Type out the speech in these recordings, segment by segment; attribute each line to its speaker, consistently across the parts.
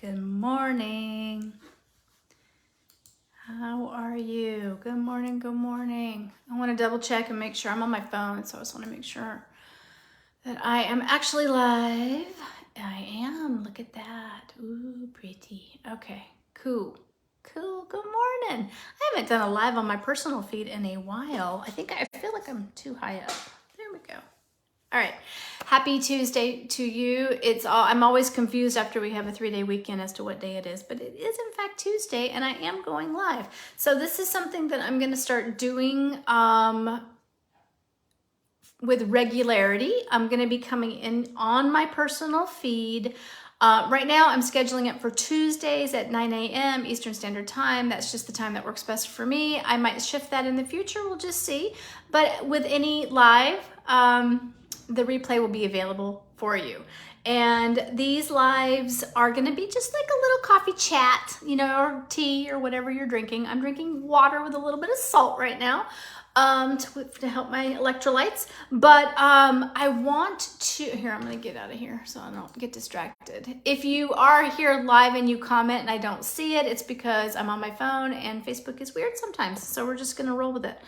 Speaker 1: Good morning. How are you? Good morning, good morning. I want to double check and make sure I'm on my phone, so I just want to make sure that I am actually live. I am. Look at that. Ooh, pretty. Okay, cool. Cool. Good morning. I haven't done a live on my personal feed in a while. I feel like I'm too high up. There we go. All right. Happy Tuesday to you. I'm always confused after we have a 3-day weekend as to what day it is, but it is in fact Tuesday and I am going live. So this is something that I'm going to start doing with regularity. I'm going to be coming in on my personal feed. Right now I'm scheduling it for Tuesdays at 9 a.m. Eastern Standard Time. That's just the time that works best for me. I might shift that in the future. We'll just see. But with any live, the replay will be available for you. And these lives are going to be just like a little coffee chat, or tea or whatever you're drinking. I'm drinking water with a little bit of salt right now to help my electrolytes. But I want to, here, I'm going to get out of here so I don't get distracted. If you are here live and you comment and I don't see it, it's because I'm on my phone and Facebook is weird sometimes. So we're just going to roll with it.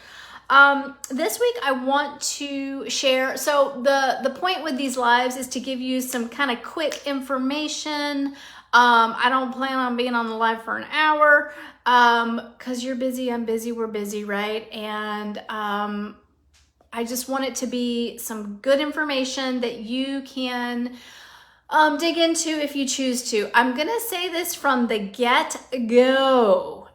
Speaker 1: This week I want to share, so the point with these lives is to give you some kind of quick information. I don't plan on being on the live for an hour, cause you're busy, I'm busy, we're busy, right? And, I just want it to be some good information that you can, dig into if you choose to. I'm going to say this from the get-go.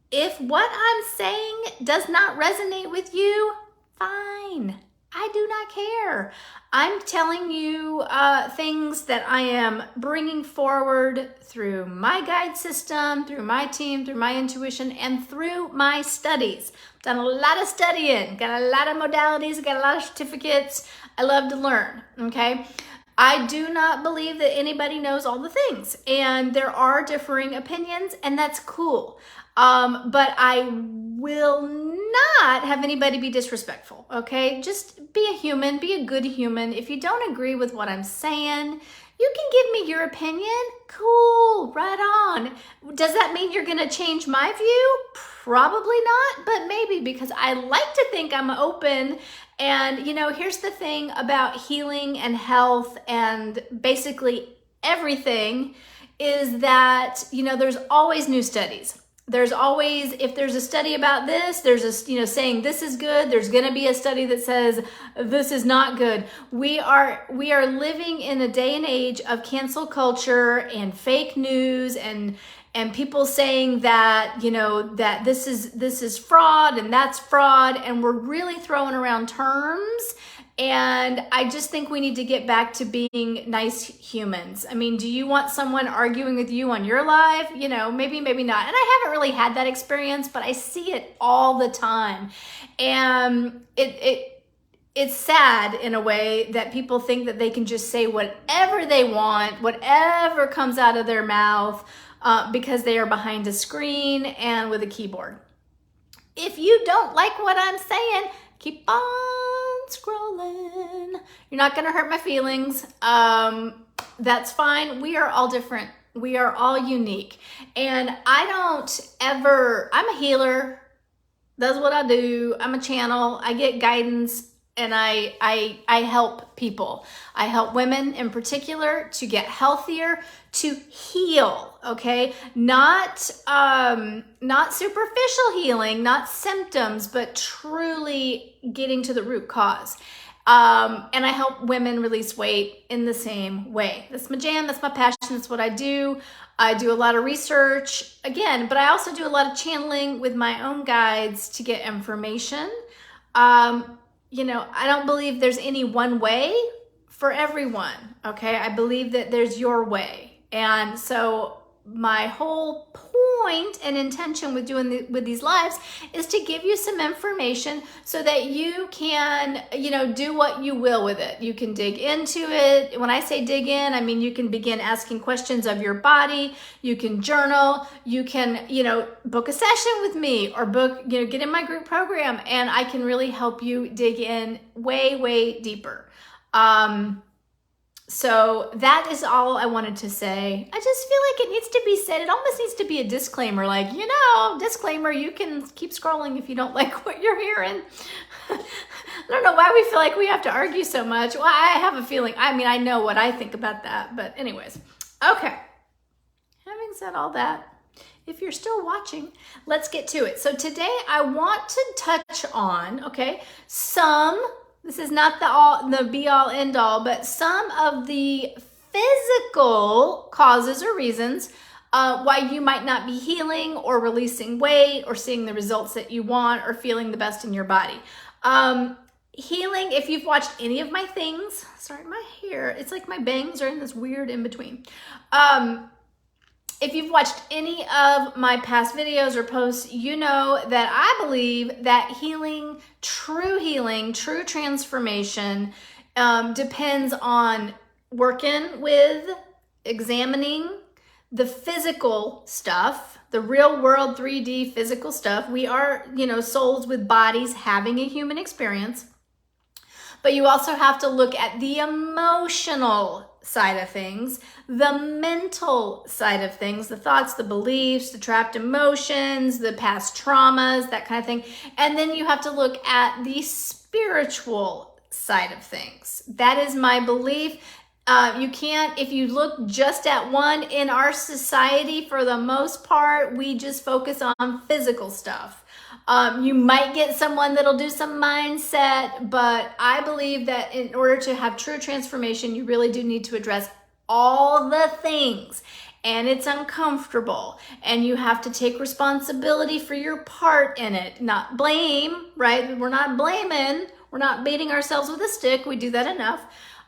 Speaker 1: If what I'm saying does not resonate with you, fine. I do not care. I'm telling you things that I am bringing forward through my guide system, through my team, through my intuition, and through my studies. Done a lot of studying, got a lot of modalities, got a lot of certificates. I love to learn, okay? I do not believe that anybody knows all the things, and there are differing opinions, and that's cool. But I will not have anybody be disrespectful, okay? Just be a human, be a good human. If you don't agree with what I'm saying, you can give me your opinion. Cool, right on. Does that mean you're gonna change my view? Probably not, but maybe, because I like to think I'm open. And here's the thing about healing and health and basically everything is that, there's always new studies. There's always, if there's a study about this, there's a, saying this is good, there's going to be a study that says this is not good. We are living in a day and age of cancel culture and fake news and people saying that, that this is fraud and that's fraud, and we're really throwing around terms. And I just think we need to get back to being nice humans. I mean, do you want someone arguing with you on your live? Maybe, maybe not. And I haven't really had that experience, but I see it all the time. And it's sad in a way that people think that they can just say whatever they want, whatever comes out of their mouth, because they are behind a screen and with a keyboard. If you don't like what I'm saying, keep on scrolling. You're not going to hurt my feelings. That's fine. We are all different. We are all unique. And I'm a healer. That's what I do. I'm a channel. I get guidance and I help people. I help women in particular to get healthier, to heal, okay? Not superficial healing, not symptoms, but truly getting to the root cause. And I help women release weight in the same way. That's my jam, that's my passion, that's what I do. I do a lot of research, again, but I also do a lot of channeling with my own guides to get information. I don't believe there's any one way for everyone, okay? I believe that there's your way. And so my whole point and intention with doing with these lives is to give you some information so that you can, do what you will with it. You can dig into it. When I say dig in, I mean you can begin asking questions of your body. You can journal. You can, book a session with me or get in my group program, and I can really help you dig in way, way deeper. So that is all I wanted to say. I just feel like it needs to be said. It almost needs to be a disclaimer, like, disclaimer, you can keep scrolling if you don't like what you're hearing. I don't know why we feel like we have to argue so much. Well, I have a feeling, I know what I think about that, but anyways. Okay. Having said all that, if you're still watching, let's get to it. So today I want to touch on, this is not the be all end all, but some of the physical causes or reasons why you might not be healing or releasing weight or seeing the results that you want or feeling the best in your body. Healing, if you've watched any of my things, sorry, my hair, it's like my bangs are in this weird in between. If you've watched any of my past videos or posts, you know that I believe that true transformation depends on working with, examining the physical stuff, the real world 3D physical stuff. We are, souls with bodies having a human experience. But you also have to look at the emotional side of things, the mental side of things, the thoughts, the beliefs, the trapped emotions, the past traumas, that kind of thing. And then you have to look at the spiritual side of things. That is my belief. You can't, if you look just at one in our society, for the most part, we just focus on physical stuff. You might get someone that'll do some mindset, but I believe that in order to have true transformation, you really do need to address all the things. And it's uncomfortable. And you have to take responsibility for your part in it. Not blame, right? We're not blaming. We're not beating ourselves with a stick. We do that enough.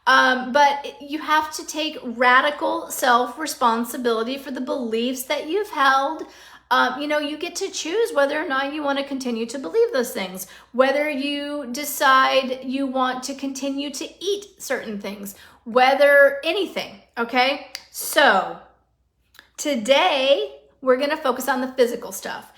Speaker 1: But you have to take radical self-responsibility for the beliefs that you've held. You get to choose whether or not you want to continue to believe those things, whether you decide you want to continue to eat certain things, whether anything, okay? So today we're going to focus on the physical stuff.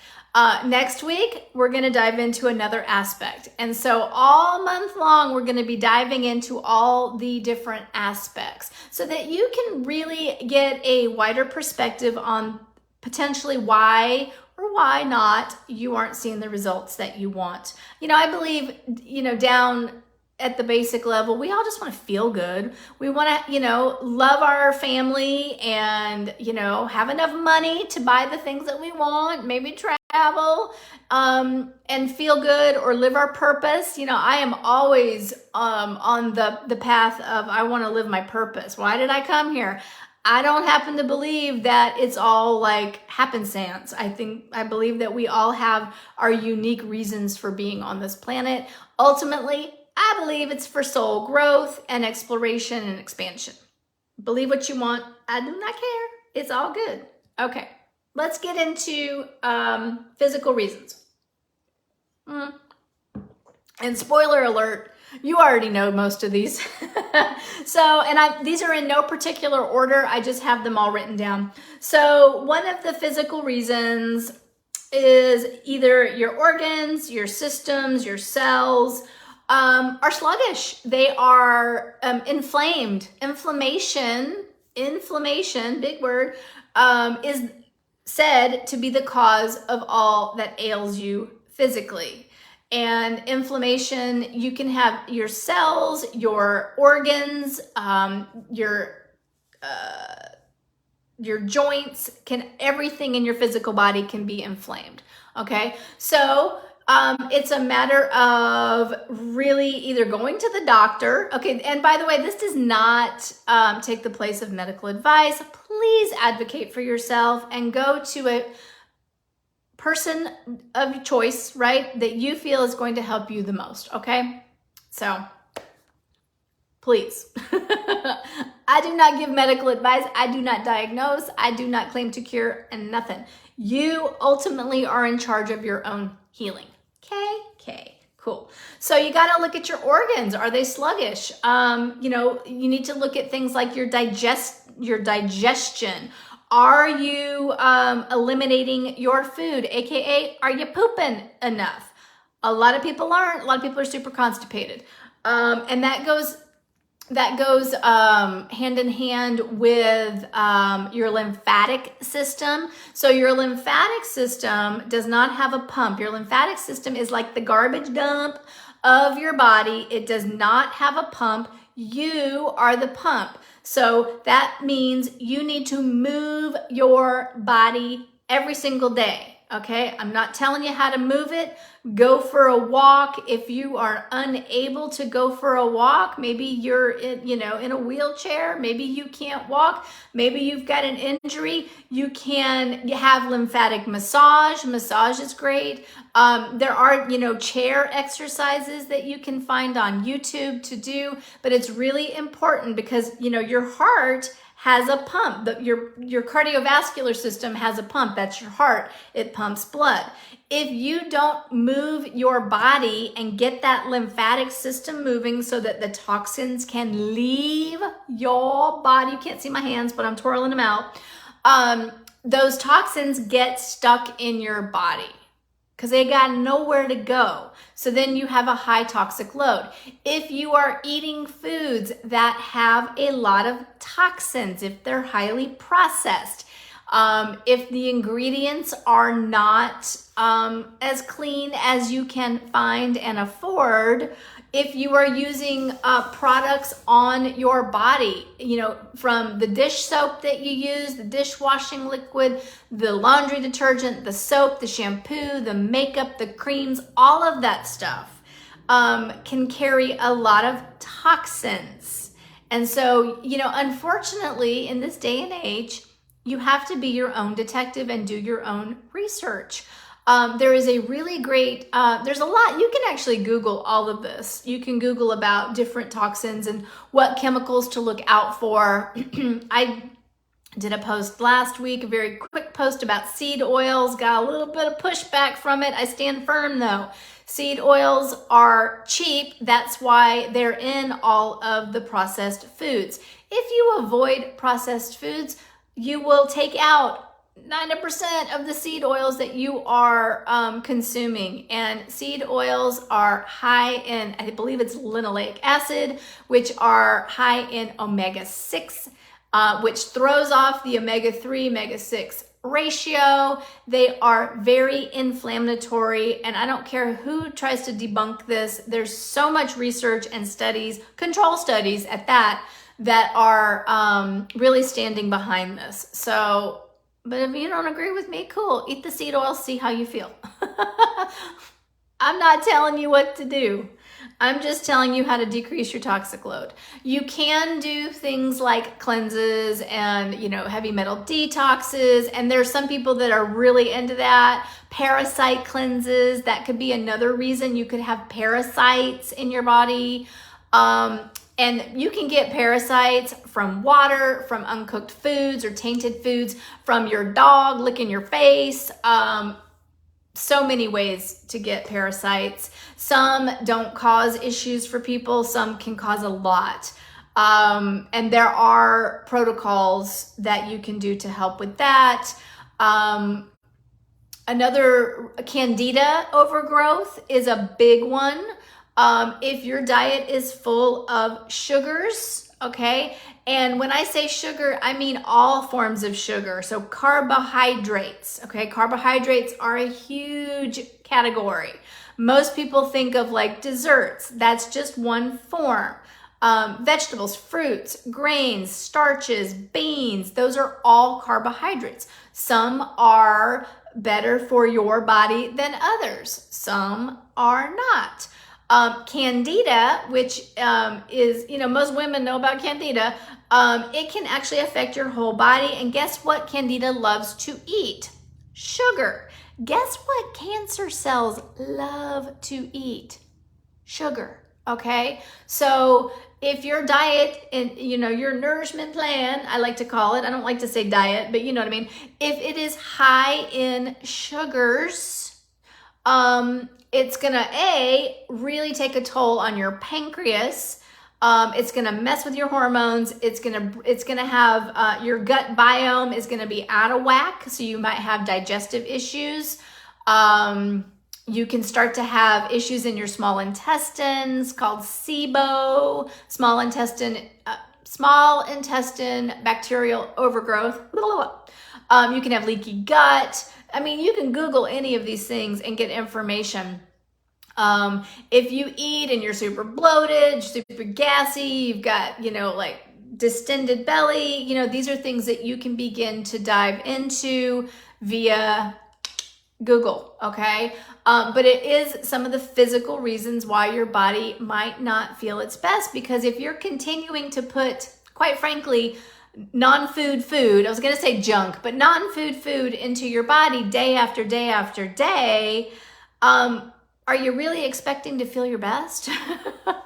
Speaker 1: Next week, we're going to dive into another aspect. And so all month long, we're going to be diving into all the different aspects so that you can really get a wider perspective on potentially why or why not you aren't seeing the results that you want. I believe, down at the basic level, we all just want to feel good. We want to, love our family and, have enough money to buy the things that we want, maybe travel, and feel good or live our purpose. I am always on the path of I want to live my purpose. Why did I come here? I don't happen to believe that it's all like happenstance. I believe that we all have our unique reasons for being on this planet. Ultimately, I believe it's for soul growth and exploration and expansion. Believe what you want. I do not care. It's all good. Okay, let's get into physical reasons. And spoiler alert, you already know most of these. These are in no particular order. I just have them all written down. So one of the physical reasons is either your organs, your systems, your cells are sluggish. They are inflamed. Inflammation, big word, is said to be the cause of all that ails you physically. And inflammation, you can have your cells, your organs, your joints, everything in your physical body can be inflamed. Okay, so it's a matter of really either going to the doctor. Okay, and by the way, this does not take the place of medical advice. Please advocate for yourself and go to a person of choice, right, that you feel is going to help you the most, okay? So, please. I do not give medical advice. I do not diagnose. I do not claim to cure and nothing. You ultimately are in charge of your own healing. Okay, cool. So you got to look at your organs. Are they sluggish? You need to look at things like your digestion. Are you eliminating your food? AKA, are you pooping enough? A lot of people aren't. A lot of people are super constipated. And that goes that goes hand in hand with your lymphatic system. So your lymphatic system does not have a pump. Your lymphatic system is like the garbage dump of your body. It does not have a pump. You are the pump. So that means you need to move your body every single day. Okay, I'm not telling you how to move it. Go for a walk. If you are unable to go for a walk, maybe you're in a wheelchair, maybe you can't walk, maybe you've got an injury, you have lymphatic massage. Massage is great. There are, chair exercises that you can find on YouTube to do, but it's really important because, your heart has a pump. Your cardiovascular system has a pump. That's your heart. It pumps blood. If you don't move your body and get that lymphatic system moving so that the toxins can leave your body, you can't see my hands, but I'm twirling them out. Those toxins get stuck in your body because they got nowhere to go. So then you have a high toxic load. If you are eating foods that have a lot of toxins, if they're highly processed, if the ingredients are not as clean as you can find and afford, if you are using products on your body, from the dish soap that you use, the dishwashing liquid, the laundry detergent, the soap, the shampoo, the makeup, the creams, all of that stuff can carry a lot of toxins. And so, unfortunately, in this day and age, you have to be your own detective and do your own research. There is a really great, there's a lot, you can actually Google all of this. You can Google about different toxins and what chemicals to look out for. I did a post last week, a very quick post about seed oils, got a little bit of pushback from it. I stand firm though. Seed oils are cheap. That's why they're in all of the processed foods. If you avoid processed foods, you will take out 90% of the seed oils that you are consuming. And seed oils are high in, I believe it's linoleic acid, which are high in omega-6, which throws off the omega-3, omega-6 ratio. They are very inflammatory, and I don't care who tries to debunk this. There's so much research and studies, control studies at that are really standing behind this. So, but if you don't agree with me, cool. Eat the seed oil, see how you feel. I'm not telling you what to do. I'm just telling you how to decrease your toxic load. You can do things like cleanses and, heavy metal detoxes. And there's some people that are really into that. Parasite cleanses, that could be another reason you could have parasites in your body. And you can get parasites from water, from uncooked foods or tainted foods, from your dog licking your face. So many ways to get parasites. Some don't cause issues for people. Some can cause a lot. And there are protocols that you can do to help with that. Another, candida overgrowth is a big one. If your diet is full of sugars, okay? And when I say sugar, I mean all forms of sugar. So carbohydrates, okay? Carbohydrates are a huge category. Most people think of like desserts. That's just one form. Vegetables, fruits, grains, starches, beans, those are all carbohydrates. Some are better for your body than others. Some are not. Candida, which is, most women know about candida, it can actually affect your whole body. And guess what candida loves to eat? Sugar. Guess what cancer cells love to eat? Sugar, okay? So if your diet and, your nourishment plan, I like to call it, I don't like to say diet, but you know what I mean? If it is high in sugars, it's gonna really take a toll on your pancreas. It's gonna mess with your hormones. It's gonna have your gut biome is gonna be out of whack, so you might have digestive issues. You can start to have issues in your small intestines called SIBO, small intestine bacterial overgrowth. You can have leaky gut. I mean, you can Google any of these things and get information. If you eat and you're super bloated, super gassy, you've got, like distended belly, these are things that you can begin to dive into via Google, okay? But it is some of the physical reasons why your body might not feel its best, because if you're continuing to put, quite frankly, non-food food, I was gonna say junk, but non-food food into your body day after day after day, are you really expecting to feel your best? I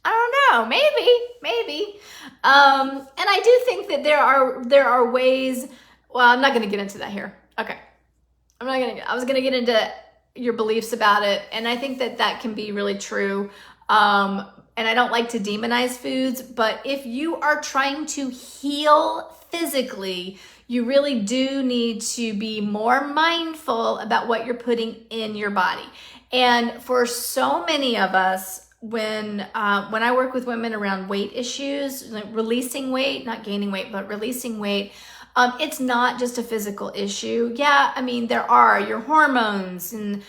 Speaker 1: don't know, maybe. And I do think that there are ways, well, I'm not gonna get into that here. Okay. I was gonna get into your beliefs about it, and I think that can be really true. And I don't like to demonize foods, but if you are trying to heal physically, you really do need to be more mindful about what you're putting in your body. And for so many of us, when I work with women around weight issues, like releasing weight, not gaining weight, but releasing weight, it's not just a physical issue. Yeah, I mean, there are your hormones and,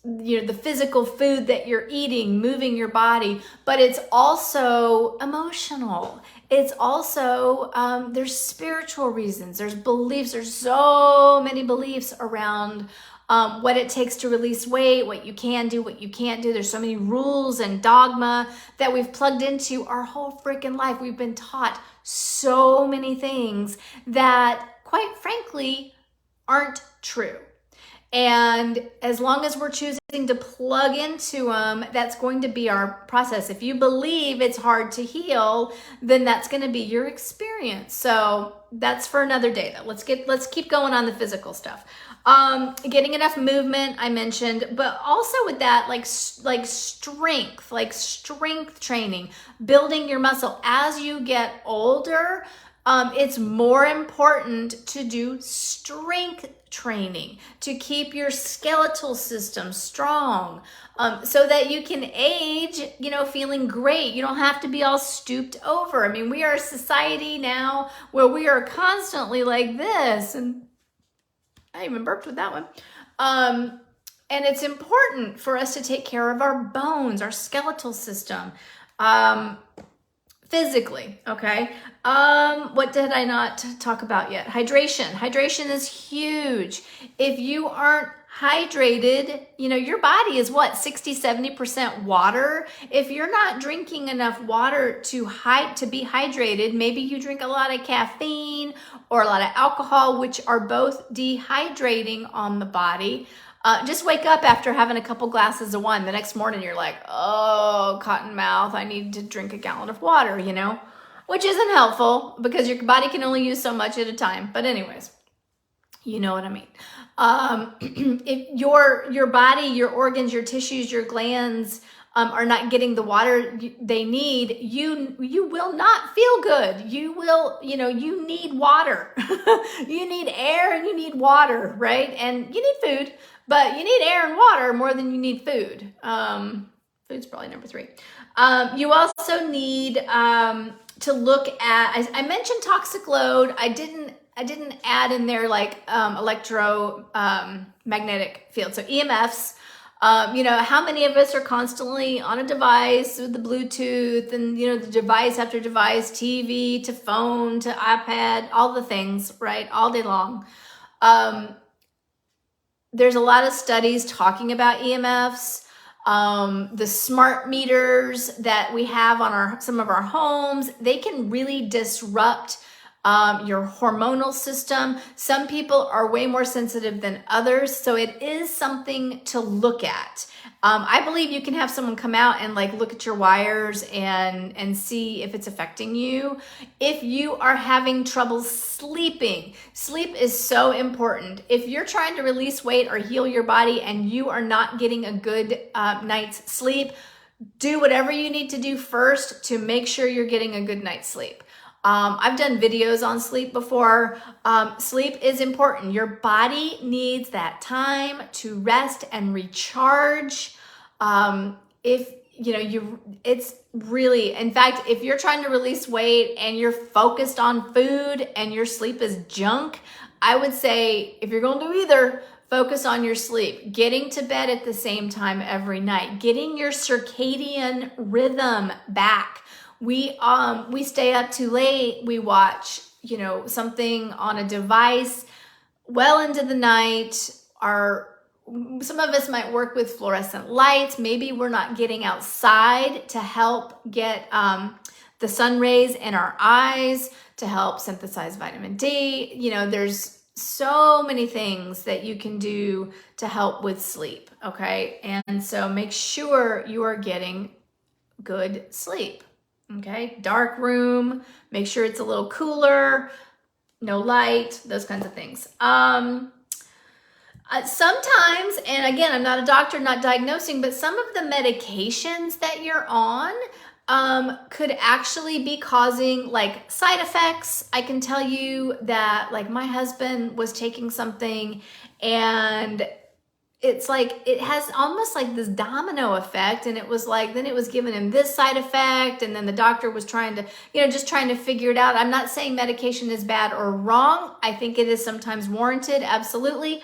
Speaker 1: the physical food that you're eating, moving your body, but it's also emotional. It's also, there's spiritual reasons, there's beliefs, there's so many beliefs around what it takes to release weight, what you can do, what you can't do. There's so many rules and dogma that we've plugged into our whole freaking life. We've been taught so many things that, quite frankly, aren't true. And as long as we're choosing to plug into them, that's going to be our process. If you believe it's hard to heal, then that's going to be your experience. So that's for another day though. Let's keep going on the physical stuff. Getting enough movement, I mentioned, but also with that, like strength training, building your muscle as you get older. It's more important to do strength training to keep your skeletal system strong, so that you can age, feeling great. You don't have to be all stooped over. I mean, we are a society now where we are constantly like this, and I even burped with that one. And it's important for us to take care of our bones, our skeletal system, physically, okay? What did I not talk about yet? Hydration. Hydration is huge. If you aren't hydrated, your body is what, 60-70% water. If you're not drinking enough water to be hydrated, maybe you drink a lot of caffeine or a lot of alcohol, which are both dehydrating on the body. Just wake up after having a couple glasses of wine. The next morning you're like, oh, cotton mouth, I need to drink a gallon of water, which isn't helpful because your body can only use so much at a time. But anyways, you know what I mean. If your body, your organs, your tissues, your glands are not getting the water they need, you will not feel good. You will, you need water. You need air and you need water, right? And you need food, but you need air and water more than you need food. Food's probably number 3. You also need to look at, I mentioned toxic load. I didn't add in there like electromagnetic field. So EMFs, how many of us are constantly on a device with the Bluetooth and, the device after device, TV to phone to iPad, all the things, right? All day long. There's a lot of studies talking about EMFs. The smart meters that we have on some of our homes, they can really disrupt your hormonal system. Some people are way more sensitive than others, so it is something to look at. I believe you can have someone come out and look at your wires and see if it's affecting you. If you are having trouble sleeping, sleep is so important. If you're trying to release weight or heal your body and you are not getting a good night's sleep, do whatever you need to do first to make sure you're getting a good night's sleep. I've done videos on sleep before. Sleep is important. Your body needs that time to rest and recharge. If you know, it's really, in fact, if you're trying to release weight and you're focused on food and your sleep is junk, I would say if you're going to do either, focus on your sleep, getting to bed at the same time every night, getting your circadian rhythm back. We stay up too late. We watch, you know, something on a device well into the night. Some of us might work with fluorescent lights. Maybe we're not getting outside to help get the sun rays in our eyes to help synthesize vitamin D. You know, there's so many things that you can do to help with sleep, okay? And so make sure you are getting good sleep, okay? Dark room, make sure it's a little cooler, no light, those kinds of things. Sometimes, and again, I'm not a doctor, not diagnosing, but some of the medications that you're on could actually be causing like side effects. I can tell you that like my husband was taking something and it's like, it has almost like this domino effect. And it was like, then it was giving him this side effect. And then the doctor was trying to, you know, just trying to figure it out. I'm not saying medication is bad or wrong. I think it is sometimes warranted. Absolutely.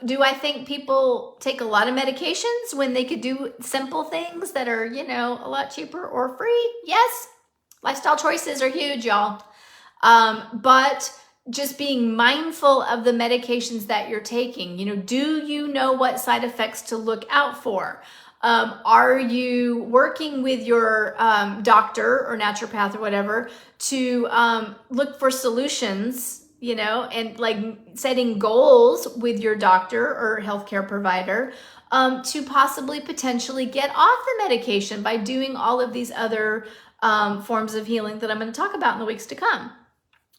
Speaker 1: Do I think people take a lot of medications when they could do simple things that are, you know, a lot cheaper or free? Yes. Lifestyle choices are huge, y'all. But just being mindful of the medications that you're taking. You know, do you know what side effects to look out for? Are you working with your doctor or naturopath or whatever to look for solutions, you know, and like setting goals with your doctor or healthcare provider to possibly potentially get off the medication by doing all of these other forms of healing that I'm going to talk about in the weeks to come.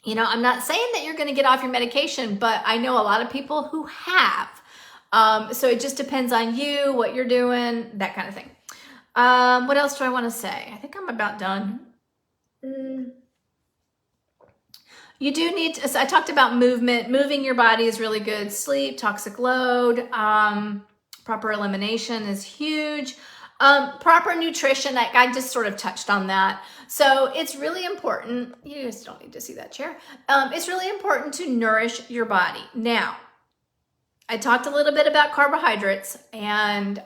Speaker 1: You know, I'm not saying that you're going to get off your medication, but I know a lot of people who have. So it just depends on you, what you're doing, that kind of thing. What else do I want to say? I think I'm about done. You do need to, so I talked about movement. Moving your body is really good. Sleep, toxic load, proper elimination is huge. Proper nutrition, I just sort of touched on that. So it's really important. You just don't need to see that chair. It's really important to nourish your body. Now, I talked a little bit about carbohydrates, and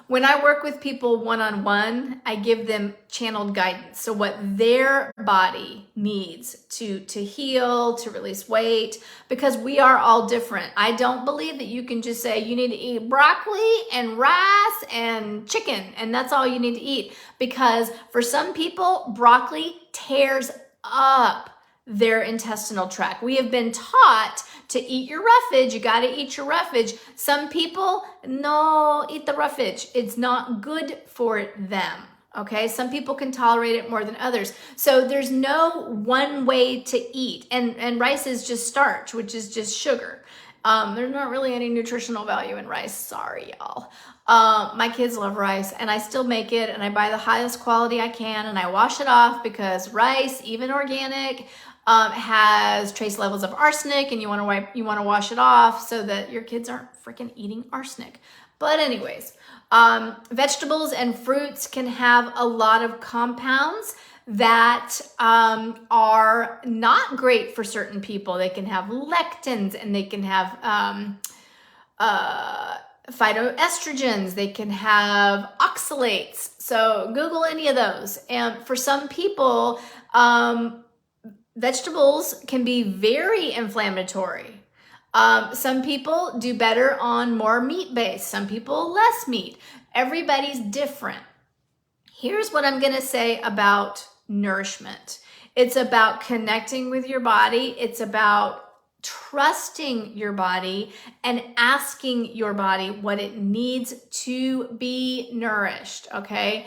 Speaker 1: when I work with people one-on-one, I give them channeled guidance. So what their body needs to heal, to release weight, because we are all different. I don't believe that you can just say you need to eat broccoli and rice and chicken, and that's all you need to eat. Because for some people, broccoli tears up their intestinal tract. We have been taught to eat your roughage. You got to eat your roughage. Some people, no, eat the roughage. It's not good for them. Okay. Some people can tolerate it more than others. So there's no one way to eat. And rice is just starch, which is just sugar. There's not really any nutritional value in rice. Sorry, y'all. My kids love rice and I still make it and I buy the highest quality I can and I wash it off because rice, even organic, has trace levels of arsenic and you want to wash it off so that your kids aren't freaking eating arsenic. But anyways, vegetables and fruits can have a lot of compounds that are not great for certain people. They can have lectins and they can have phytoestrogens, they can have oxalates. So Google any of those. And for some people, vegetables can be very inflammatory. Some people do better on more meat-based, some people less meat. Everybody's different. Here's what I'm going to say about nourishment. It's about connecting with your body. It's about trusting your body and asking your body what it needs to be nourished. Okay.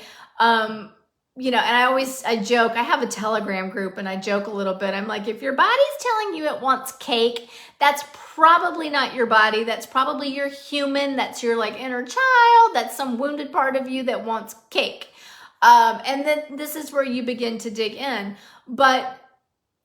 Speaker 1: You know, and I joke, I have a Telegram group and I joke a little bit. I'm like, if your body's telling you it wants cake, that's probably not your body. That's probably your human. That's your like inner child. That's some wounded part of you that wants cake. And then this is where you begin to dig in. But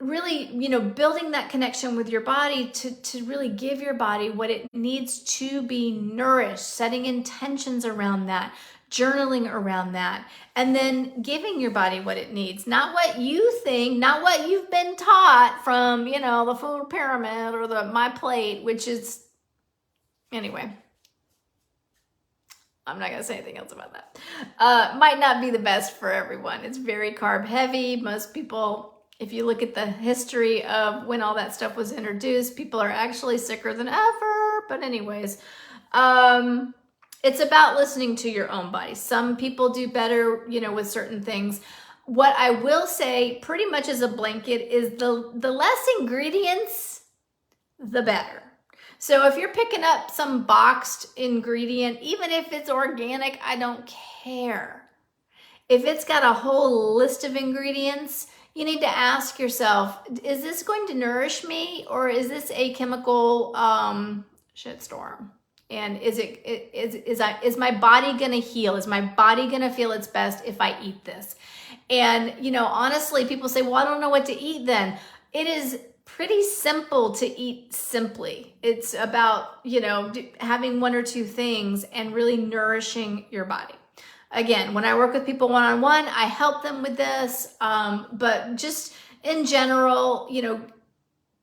Speaker 1: really, building that connection with your body to really give your body what it needs to be nourished, setting intentions around that, journaling around that, and then giving your body what it needs, not what you think, not what you've been taught from, the food pyramid or the My Plate, which is, anyway, I'm not going to say anything else about that. Might not be the best for everyone. It's very carb heavy. Most people, if you look at the history of when all that stuff was introduced, people are actually sicker than ever. But anyways, it's about listening to your own body. Some people do better, with certain things. What I will say pretty much as a blanket is the less ingredients, the better. So if you're picking up some boxed ingredient, even if it's organic, I don't care. If it's got a whole list of ingredients, you need to ask yourself, is this going to nourish me, or is this a chemical shitstorm? And is my body gonna heal? Is my body gonna feel its best if I eat this? And honestly, people say, well, I don't know what to eat then. It is pretty simple to eat simply. It's about, having one or two things and really nourishing your body. Again, when I work with people one-on-one, I help them with this. But just in general,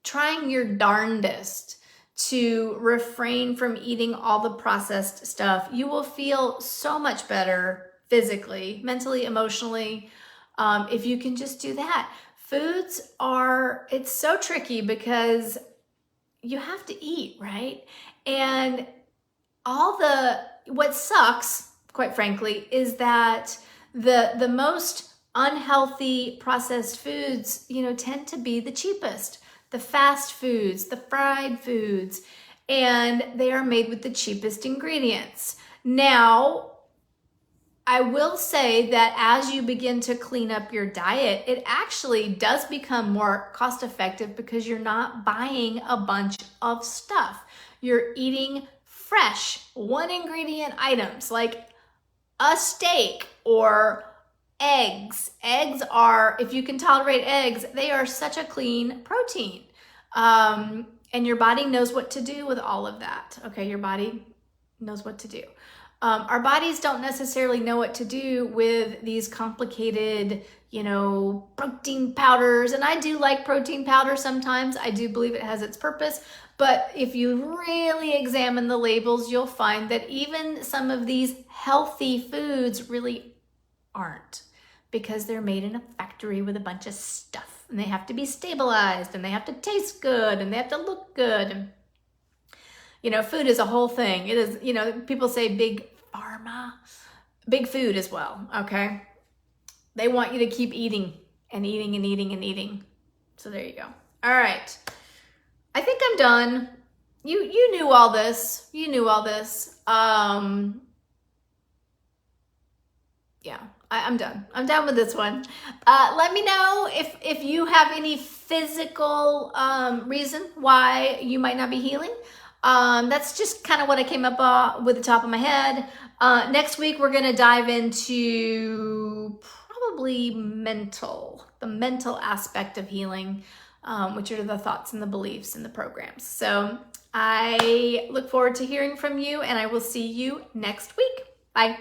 Speaker 1: trying your darndest to refrain from eating all the processed stuff, you will feel so much better physically, mentally, emotionally, if you can just do that. Foods it's so tricky because you have to eat, right? And what sucks, quite frankly, is that the most unhealthy processed foods, tend to be the cheapest. The fast foods, the fried foods, and they are made with the cheapest ingredients. Now, I will say that as you begin to clean up your diet, it actually does become more cost effective because you're not buying a bunch of stuff. You're eating fresh, one ingredient items like a steak or eggs. Eggs are, if you can tolerate eggs, they are such a clean protein. And your body knows what to do with all of that. Okay, your body knows what to do. Our bodies don't necessarily know what to do with these complicated, protein powders. And I do like protein powder sometimes. I do believe it has its purpose. But if you really examine the labels, you'll find that even some of these healthy foods really aren't, because they're made in a factory with a bunch of stuff, and they have to be stabilized, and they have to taste good, and they have to look good. And, food is a whole thing. It is, people say big pharma, big food as well, okay? They want you to keep eating and eating and eating and eating. So there you go. All right. I think I'm done. You knew all this. You knew all this. Yeah, I'm done. I'm done with this one. Let me know if you have any physical reason why you might not be healing. That's just kind of what I came up with the top of my head. Next week, we're going to dive into probably the mental aspect of healing, which are the thoughts and the beliefs and the programs. So I look forward to hearing from you, and I will see you next week. Bye.